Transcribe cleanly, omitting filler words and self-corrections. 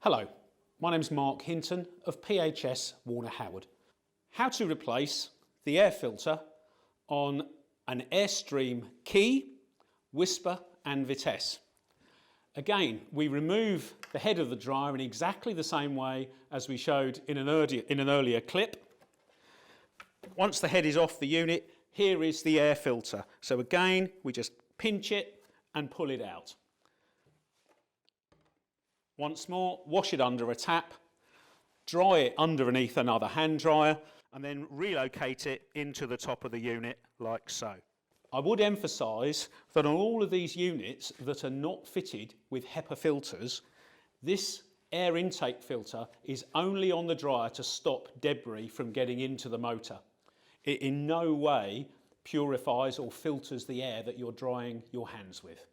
Hello, my name's Mark Hinton of PHS Warner Howard. How to replace the air filter on an Airstream Key, Whisper and Vitesse. Again, we remove the head of the dryer in exactly the same way as we showed in an earlier clip. Once the head is off the unit, here is the air filter. So again, we just pinch it and pull it out. Once more, wash it under a tap, dry it underneath another hand dryer, and then relocate it into the top of the unit like so. I would emphasise that on all of these units that are not fitted with HEPA filters, this air intake filter is only on the dryer to stop debris from getting into the motor. It in no way purifies or filters the air that you're drying your hands with.